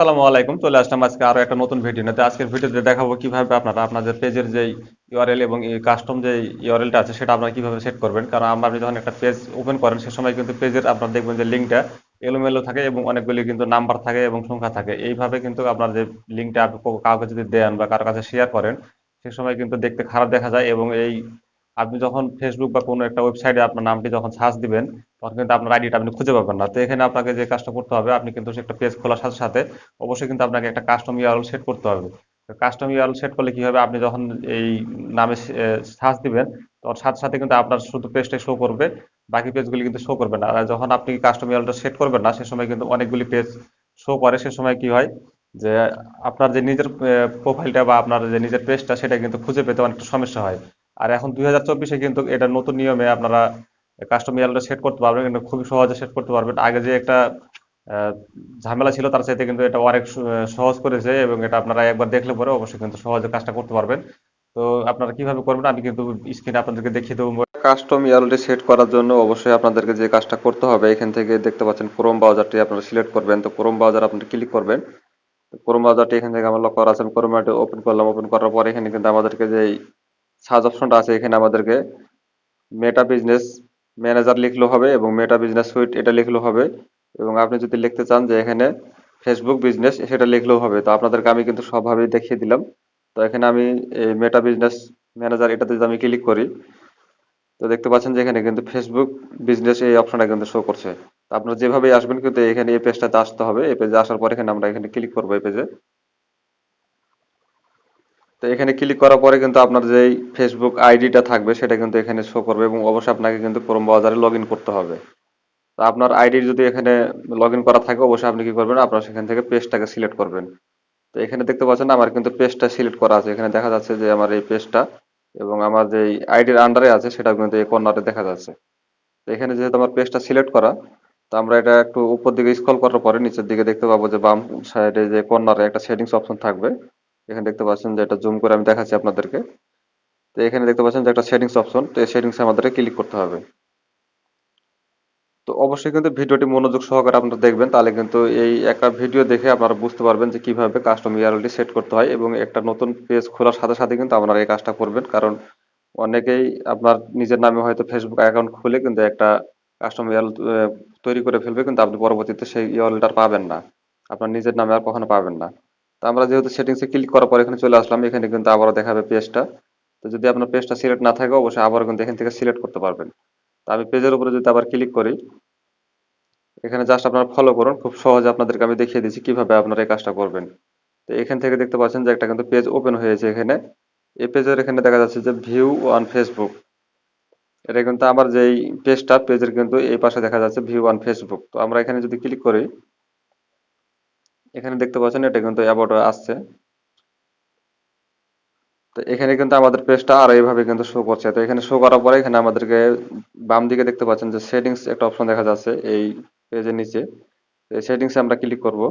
আসসালামু আলাইকুম। চলে আসলাম আজকে আরো একটা নতুন ভিডিও নিতে। আজকের ভিডিওতে দেখাবো কিভাবে আপনারা আপনাদের পেজের যে ইউআরএল এবং কাস্টম যে ইউআরএলটা আছে সেটা আপনারা কিভাবে সেট করবেন। কারণ আপনি যখন একটা পেজ ওপেন করেন সে সময় কিন্তু পেজের আপনারা দেখবেন যে লিঙ্কটা এলোমেলো থাকে এবং অনেকগুলি কিন্তু নাম্বার থাকে এবং সংখ্যা থাকে। এইভাবে কিন্তু আপনার যে লিঙ্কটা আপনি কাউকে যদি দেন বা কারো কাছে শেয়ার করেন সে সময় কিন্তু দেখতে খারাপ দেখা যায় এবং আপনি যখন ফেসবুক বা কোনো একটা ওয়েবসাইটে আপনার নামটি যখন সার্চ দিবেন তখন কিন্তু আপনার আইডিটা আপনি খুঁজে পাবেন না। তো এখানে আপনাকে যে কাজটা করতে হবে, আপনি কিন্তু একটা পেজ খোলার সাথে সাথে অবশ্যই কিন্তু আপনাকে একটা কাস্টম ইউআরএল সেট করতে হবে। কাস্টম ইউআরএল সেট করলে কি হবে, আপনি যখন এই নামে সার্চ দিবেন তখন সাথে সাথে কিন্তু আপনার শুধু পেজটাই শো করবে, বাকি পেজগুলি কিন্তু শো করবে না। আর যখন আপনি কাস্টম ইউআরএলটা সেট করবেন না সে সময় কিন্তু অনেকগুলি পেজ শো করে। সে সময় কি হয় যে আপনার যে নিজের প্রোফাইলটা বা আপনার যে নিজের পেজটা সেটা কিন্তু খুঁজে পেতে অনেকটা সমস্যা হয়। আর এখন 2024-এ কিন্তু এটা নতুন নিয়মে আপনারা কাস্টম ইউআরএলটা সেট করতে পারবেন, কিন্তু খুবই সহজে সেট করতে পারবেন। আগে যে একটা আহ, ঝামেলা ছিল তার চাইতে কিন্তু এটা অনেক সহজ করেছে এবং এটা আপনারা একবার দেখলে পরে অবশ্যই কিন্তু সহজে কাজটা করতে পারবেন। তো আপনারা কিভাবে করবেন আমি কিন্তু স্ক্রিনে আপনাদেরকে দেখিয়ে দেবো। কাস্টম ইউআরএল সেট করার জন্য অবশ্যই আপনাদেরকে যে কাজটা করতে হবে, এখান থেকে দেখতে পাচ্ছেন ক্রোম ব্রাউজারটি আপনারা সিলেক্ট করবেন। তো ক্রোম ব্রাউজার আপনি ক্লিক করবেন। ক্রোম ব্রাউজারটি এখান থেকে আমার লক করা আছে, আমি ক্রোম ওপেন করলাম। ওপেন করার পরে এখানে কিন্তু আমাদেরকে যে সার্চ অপশনটা আছে এখানে আমাদেরকে মেটা বিজনেস ম্যানেজার লিখলেও হবে এবং মেটা বিজনেস সুইট এটা লিখলেও হবে। এবং আপনি যদি লিখতে চান যে এখানে ফেসবুক বিজনেস সেটা লিখলেও হবে। তো আপনাদেরকে আমি কিন্তু সবভাবেই দেখিয়ে দিলাম। তো এখানে আমি এই মেটা বিজনেস ম্যানেজার এটাতে যদি আমি ক্লিক করি তো দেখতে পাচ্ছেন যে এখানে কিন্তু ফেসবুক বিজনেস এই অপশনটা কিন্তু শো করছে। তো আপনারা যেভাবেই আসবেন কিন্তু এখানে এই পেজটাতে আসতে হবে। এই পেজে আসার পর এখানে আমরা এখানে ক্লিক করবো এই পেজে। তো এখানে ক্লিক করার পরে কিন্তু আপনার যেই ফেসবুক আইডিটা থাকবে সেটা কিন্তু এখানে শো করবে এবং অবশ্যই আপনাকে কিন্তু ক্রোম ব্রাউজারে লগ ইন করতে হবে। তো আপনার আইডি যদি এখানে লগ ইন করা থাকে অবশ্যই আপনি কি করবেন, আপনার সেখান থেকে পেজটাকে সিলেক্ট করবেন। তো এখানে দেখতে পাচ্ছেন আমার কিন্তু পেজটা সিলেক্ট করা আছে। এখানে দেখা যাচ্ছে যে আমার এই পেজটা এবং আমার যে আইডির আন্ডারে আছে সেটা কিন্তু এই কর্নারে দেখা যাচ্ছে। তো এখানে যেহেতু আমার পেজটা সিলেক্ট করা, তো আমরা এটা একটু উপর দিকে স্ক্রল করার পরে নিচের দিকে দেখতে পাবো যে বাম সাইডে যে কর্নারে একটা সেটিংস অপশন থাকবে। এখানে দেখতে পাচ্ছেন যে এটা জুম করে আমি দেখাচ্ছি আপনাদেরকে। তো এখানে দেখতে পাচ্ছেন যে একটা সেটিংস অপশন, তো এই সেটিংসে আমাদেরকে ক্লিক করতে হবে। তো অবশ্যই কিন্তু ভিডিওটি মনোযোগ সহকারে আপনারা দেখবেন, তাহলে কিন্তু এই একটা ভিডিও দেখে আপনারা বুঝতে পারবেন যে কিভাবে কাস্টম ইউআরএলটি সেট করতে হয় এবং একটা নতুন পেজ খোলার সাথে সাথে কিন্তু আপনারা এই কাজটা করবেন। কারণ অনেকেই আপনার নিজের নামে হয়তো ফেসবুক অ্যাকাউন্ট খুলে কিন্তু একটা কাস্টম ইউআরএল তৈরি করে ফেলবে, কিন্তু আপনি পরবর্তীতে সেই ইউআরএলটা পাবেন না, আপনার নিজের নামে আর কখনো পাবেন না। তো আমরা যেহেতু সেটিংসে ক্লিক করার পর এখানে চলে আসলাম, এখানে কিন্তু আবারও দেখাবে পেজটা। তো যদি আপনার পেজটা সিলেক্ট না থাকে অবশ্যই আবারও কিন্তু এখান থেকে সিলেক্ট করতে পারবেন। তো আমি পেজের উপরে যদি আবার ক্লিক করি, এখানে জাস্ট আপনারা ফলো করুন। খুব সহজে আপনাদেরকে আমি দেখিয়ে দিচ্ছি কিভাবে আপনারা এই কাজটা করবেন। তো এখান থেকে দেখতে পাচ্ছেন যে একটা কিন্তু পেজ ওপেন হয়েছে এখানে। এই পেজের এখানে দেখা যাচ্ছে যে ভিউ অন ফেসবুক। এটা কিন্তু আমার যেই পেজের কিন্তু এই পাশে দেখা যাচ্ছে ভিউ অন ফেসবুক। তো আমরা এখানে যদি ক্লিক করি, এখানে দেখতে পাচ্ছেন এটা কিন্তু অ্যাবাউট আসছে। তো এখানে কিন্তু আমাদের পেজটা আর এইভাবে কিন্তু শো করছে। তো এখানে শো করার পরে এখানে আমাদেরকে বাম দিকে দেখতে পাচ্ছেন যে সেটিংস একটা অপশন দেখা যাচ্ছে এই পেজের নিচে। এই সেটিংসে আমরা ক্লিক করব।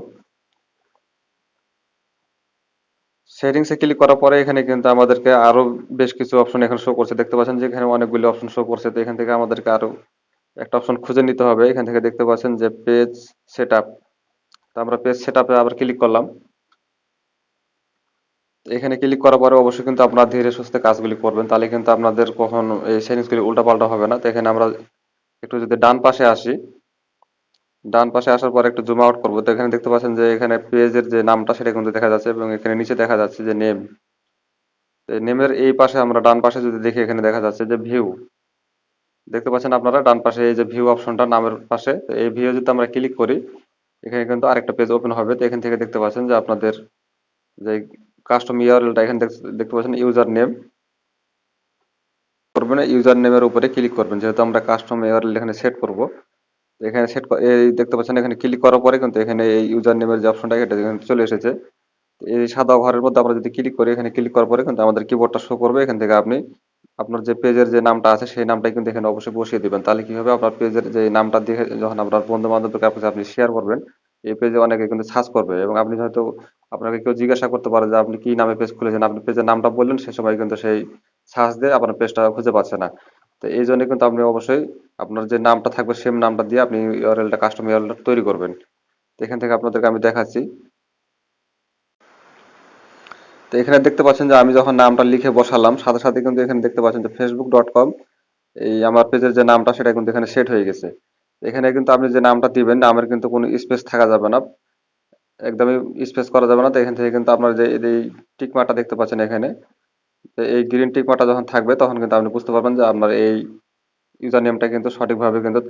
সেটিংসে ক্লিক করার পরে এখানে কিন্তু আমাদেরকে আরো বেশ কিছু অপশন এখানে শো করছে। দেখতে পাচ্ছেন যে এখানে অনেকগুলো অপশন শো করছে। তো এখান থেকে আমাদেরকে আরো একটা অপশন খুঁজে নিতে হবে। এখান থেকে দেখতে পাচ্ছেন যে পেজ সেটআপ। তো আমরা পেজ সেটআপে আবার ক্লিক করলাম। তো এখানে ক্লিক করার পরে অবশ্যই কিন্তু আপনারা ধীরে সুস্থে কাজগুলি করবেন, তাহলে কিন্তু আপনাদের কখনো এই সেটিংসগুলি উল্টাপাল্টা হবে না। তো এখানে আমরা একটু যদি ডান পাশে আসি, ডান পাশে আসার পর একটু জুম আউট করবো, তো এখানে দেখতে পাচ্ছেন যে এখানে পেজের যে নামটা সেটা কিন্তু দেখা যাচ্ছে এবং এখানে নিচে দেখা যাচ্ছে যে নেম। নেমের এই পাশে আমরা ডান পাশে যদি দেখি এখানে দেখা যাচ্ছে যে ভিউ। দেখতে পাচ্ছেন আপনারা ডান পাশে এই যে ভিউ অপশনটা নামের পাশে, তো এই ভিউ যদি আমরা ক্লিক করি এখানে কিন্তু আরেকটা পেজ ওপেন হবে। তো এখান থেকে দেখতে পাচ্ছেন যে আপনাদের যে কাস্টম ইউআরএলটা এখানে দেখতে পাচ্ছেন ইউজার নেম করবেন, ইউজার নেমের উপরে ক্লিক করবেন যেহেতু আমরা কাস্টম ইউআরএল এখানে সেট করব। এখানে এই দেখতে পাচ্ছেন এখানে ক্লিক করার পরে কিন্তু এখানে এই ইউজার নেমের যে অপশনটা এটা এখানে চলে এসেছে। এই সাদা ঘরের মধ্যে আমরা যদি ক্লিক করি, এখানে ক্লিক করার পরে কিন্তু আমাদের কিবোর্ডটা শো করবে। এখান থেকে আপনি আপনার যে পেজের যে নামটা আছে সেই নামটাই কিন্তু এখানে অবশ্যই বসিয়ে দিবেন। তাহলে কি হবে, আপনার পেজের যে নামটা দিয়ে যখন আপনার বন্ধু বান্ধবের কাছে আপনি শেয়ার করবেন, এই পেজে অনেকে কিন্তু সার্চ করবে এবং আপনি হয়তো আপনাকে কেউ জিজ্ঞাসা করতে পারে যে আপনি কি নামে পেজ খুলেছেন, আপনি পেজের নামটা বললেন সে সময় কিন্তু সেই সার্চ দিয়ে আপনার পেজটা খুঁজে পাচ্ছে না। তো এই জন্য কিন্তু আপনি অবশ্যই আপনার যে নামটা থাকবে সেম নামটা দিয়ে আপনি ইউআরএলটা কাস্টম ইউআরএলটা তৈরি করবেন। তো এখান থেকে আপনাদেরকে আমি দেখাচ্ছি। তো এখানে দেখতে পাচ্ছেন যে আমি যখন নামটা লিখে বসালাম সাথে সাথে কিন্তু এখানে দেখতে পাচ্ছেন যে facebook.com এই আমার পেজের যে নামটা সেটা কিন্তু এখানে সেট হয়ে গেছে। এখানে কিন্তু আপনি যে নামটা দিবেন নামের কিন্তু কোনো স্পেস থাকা যাবে না, একদমই স্পেস করা যাবে না। তো এখান থেকে কিন্তু আপনার যে এই টিক মার্কটা দেখতে পাচ্ছেন এখানে, তো এই গ্রিন টিক মার্কটা যখন থাকবে তখন কিন্তু আপনি বুঝতে পারবেন যে আপনার এই ইউজার নেমটা কিন্তু সঠিকভাবে কিন্তু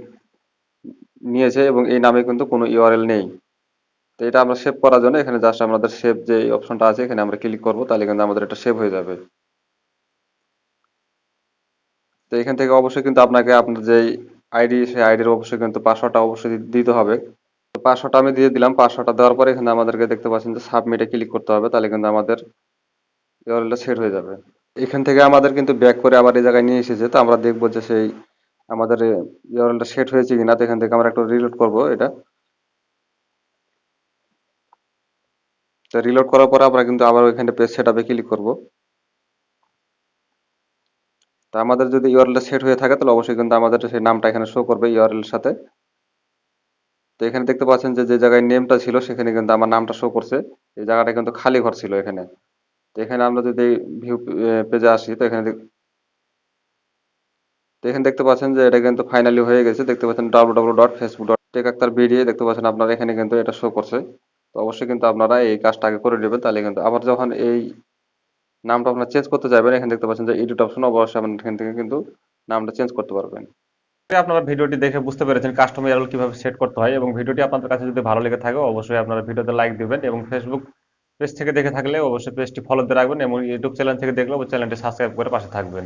নিয়েছে এবং এই নামে কিন্তু কোনো ইউআরএল নেই। তো এটা আমরা সেভ করার জন্য এখানে জাস্ট আমাদের সেভ যে অপশনটা আছে এখানে আমরা ক্লিক করব, তাহলে কিন্তু আমাদের এটা সেভ হয়ে যাবে। তো এখান থেকে অবশ্যই কিন্তু আপনাকে আপনার যে আইডি সেই আইডির অবশ্যই কিন্তু পাসওয়ার্ডটা অবশ্যই দিতে হবে। তো পাসওয়ার্ডটা আমি দিয়ে দিলাম। পাসওয়ার্ডটা দেওয়ার পরে এখানে আমাদেরকে দেখতে পাচ্ছেন যে সাবমিটে ক্লিক করতে হবে, তাহলে কিন্তু আমাদের ইউআরএলটা সেট হয়ে যাবে। এখান থেকে আমাদের কিন্তু ব্যাক করে আবার এই জায়গায় নিয়ে এসেছে। তো আমরা দেখবো যে সেই আমাদের ইউআরএলটা সেট হয়েছে কিনা। তো এখান থেকে আমরা একটু রিলোড করব এটা। তো রিলোড করার পরে আমরা কিন্তু আবার ওইখানে পেজ সেটআপে ক্লিক করব। তো আমাদের যদি ইউআরএলটা সেট হয়ে থাকে তাহলে অবশ্যই কিন্তু আমাদের সেই নামটা এখানে শো করবে ইউআরএল এর সাথে। তো এখানে দেখতে পাচ্ছেন যে যে জায়গায় নেমটা ছিল সেখানে কিন্তু আমার নামটা শো করছে। এই জায়গাটা কিন্তু খালি ঘর ছিল এখানে। তো এখানে আমরা যদি ভিউ পেজে আসি তো এখানে দেখতে পাচ্ছেন যে এটা কিন্তু ফাইনালি হয়ে গেছে। দেখতে পাচ্ছেন www.facebook.টেকআক্তারবিডি দেখতে পাচ্ছেন আপনারা এখানে কিন্তু এটা শো করছে। তো অবশ্যই কিন্তু আপনারা এই কাজটা আগে করে নেবেন, তাহলে কিন্তু আবার যখন এই নামটা আপনারা চেঞ্জ করতে যাবেন এখানে দেখতে পাচ্ছেন যে এডিট অপশন, অবশ্যই আপনারা এখান থেকে কিন্তু নামটা চেঞ্জ করতে পারবেন। আপনারা ভিডিওটি দেখে বুঝতে পেরেছেন কাস্টম ইউআরএল কিভাবে সেট করতে হয়, এবং ভিডিওটি আপনাদের কাছে যদি ভালো লেগে থাকে অবশ্যই আপনারা ভিডিওতে লাইক দিবেন, এবং ফেসবুক পেজ থেকে দেখে থাকলে অবশ্যই পেজটি ফলো দিয়ে রাখবেন, এবং ইউটিউব চ্যানেল থেকে দেখলে চ্যানেলটি সাবস্ক্রাইব করে পাশে থাকবেন।